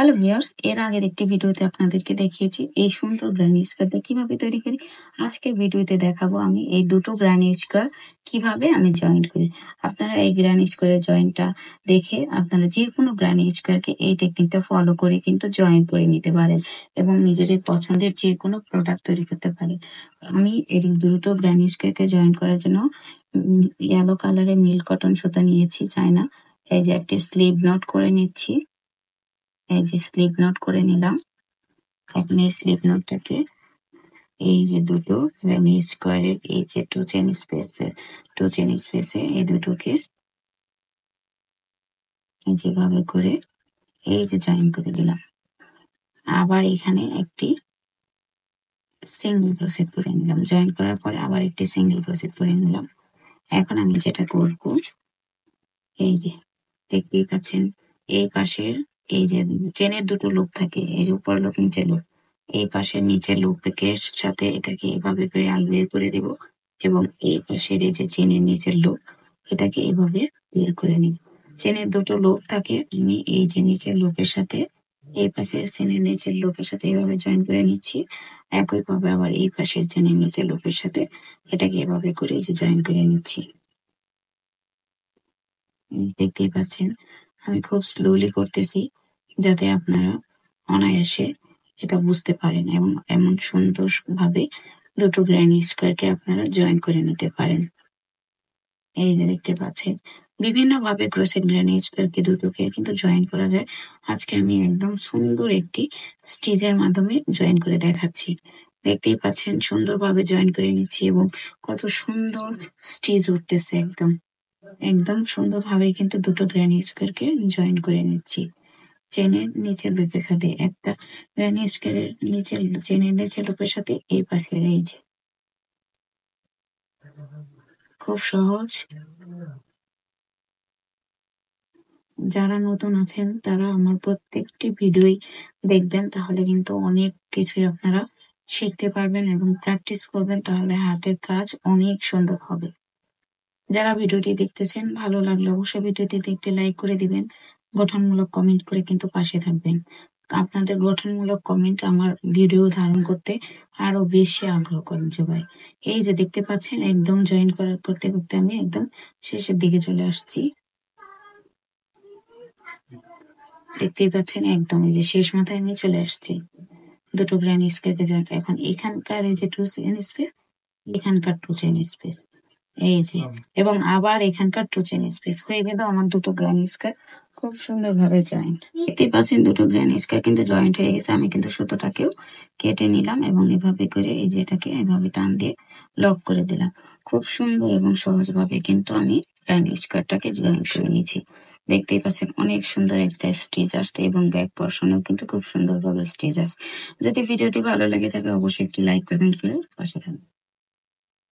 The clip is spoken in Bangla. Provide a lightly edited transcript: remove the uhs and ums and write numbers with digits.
হ্যালো ভিউয়ার্স, এর আগের একটি ভিডিওতে আপনাদেরকে দেখিয়েছি এই সুন্দর গ্রানি স্কার্টটা কিভাবে তৈরি করি। আজকের ভিডিওতে দেখাবো আমি এই দুটো গ্রানি স্কার্ট কিভাবে আমি জয়েন্ট করি। আপনারা এই গ্রানি স্কার্টের জয়েন্টটা দেখে আপনারা যে কোনো গ্রানি স্কার্টকে এই টেকনিকটা ফলো করে কিন্তু জয়েন করে নিতে পারেন এবং নিজেদের পছন্দের যে কোনো প্রোডাক্ট তৈরি করতে পারেন। আমি এই দুটো গ্রানি স্কার্টকে জয়েন করার জন্য ইয়েলো কালারের মিল্ক কটন সুতা নিয়েছি চায়না। এই যে একটি স্লিভ নট করে নিচ্ছি। এই যে স্লিপ নট করে নিলাম। এখন এই স্লিপ নটটাকে এই যে দুটো রানি স্কোয়ারের এই যে টু চেন স্পেসে এই দুটোকে যেভাবে করে এই যে জয়েন করে দিলাম। আবার এখানে একটি সিঙ্গেল ক্রোশেট করে নিলাম। জয়েন করার পরে আবার একটি সিঙ্গেল ক্রোশেট করে নিলাম। এখন আমি যেটা করব, এই যে দেখতেই পাচ্ছেন এই পাশের এই যে চেনের দুটো লুপ থাকে, এই যে উপর লুপ নিচের লুপ, এই পাশের নিচের লুপের সাথে এটাকে এভাবে করে বের করে দেব এবং এই পাশের এই যে চেনের নিচের লুপ এটাকে এভাবে বের করে নিব। চেনের দুটো লুপ থাকে, আমি এই যে নিচের লুপের সাথে এই পাশের চেনের নিচের লুপের সাথে এভাবে জয়েন করে নিচ্ছি। একইভাবে আবার এই পাশের চেনের নিচের লুপের সাথে এটাকে এভাবে করে এই যে জয়েন করে নিচ্ছি। দেখতেই পাচ্ছেন আমি খুব স্লোলি করতেছি যাতে আপনারা অনায়াসে এটা বুঝতে পারেন এবং এমন সুন্দর ভাবে দুটো গ্রানি স্কোয়ারকে আপনারা জয়েন করে নিতে পারেন। এই যে দেখতে পাচ্ছেন বিভিন্ন ভাবে ক্রোশেট গ্রানি স্কোয়ারকে দুটোকে কিন্তু জয়েন করা যায়। আজকে আমি একদম সুন্দর একটি স্টিচের মাধ্যমে জয়েন করে দেখাচ্ছি। দেখতেই পাচ্ছেন সুন্দরভাবে জয়েন করে নিচ্ছি এবং কত সুন্দর স্টিচ উঠতেছে। একদম একদম সুন্দরভাবে কিন্তু দুটো গ্রানি স্কোয়ারকে জয়েন করে নিচ্ছি। চেনের নিচের লুপের সাথে একটা গ্রানি স্কোয়ারের নিচের চেনের নিচের লুপের সাথে এই পাশের এই যে খুব সহজ। যারা নতুন আছেন তারা আমার প্রত্যেকটি ভিডিওই দেখবেন, তাহলে কিন্তু অনেক কিছুই আপনারা শিখতে পারবেন এবং প্র্যাকটিস করবেন, তাহলে হাতের কাজ অনেক সুন্দর হবে। যারা ভিডিওটি দেখতেছেন ভালো লাগলে অবশ্যই ভিডিওটি দেখতে লাইক করে দিবেন, গঠনমূলক কমেন্ট করে কিন্তু পাশে থাকবেন। আপনাদের গঠনমূলক কমেন্ট আমার ভিডিও ধারণ করতে আরো বেশি আগ্রহ যোগায়। এই যে দেখতে পাচ্ছেন একদম জয়েন করতে করতে আমি একদম শেষের দিকে চলে আসছি। দেখতেই পাচ্ছেন একদম এই যে শেষ মাথায় আমি চলে আসছি দুটো গ্রানি স্কোয়ারকে জয়েন। এখন এখানকার এই যে টু চেন স্পেস, এখানকার টু চেন স্পেস, এই যে এবং আবার এখানকার টু চেন স্পেস হয়ে গেল আমার দুটো গ্রানি স্কোয়ার খুব সুন্দরভাবে জয়েন্ট। দেখতেই পাচ্ছেন দুটো গ্রানি স্কোয়ার কিন্তু জয়েন্ট হয়ে গেছে। আমি কিন্তু সুতোটাকেও কেটে নিলাম এবং এভাবে করে এই যে এটাকে এভাবে টান দিয়ে লক করে দিলাম। খুব সুন্দর এবং সহজভাবে কিন্তু আমি গ্রানি স্কোয়ারটাকে জয়েন্ট করে নিয়েছি। দেখতেই পাচ্ছেন অনেক সুন্দর একটা স্টিচ আসছে এবং ব্যাক পোর্শনেও কিন্তু খুব সুন্দরভাবে স্টিচ আসছে। যদি ভিডিওটি ভালো লেগে থাকে অবশ্যই একটি লাইক কমেন্ট করে পাশে থাকবেন।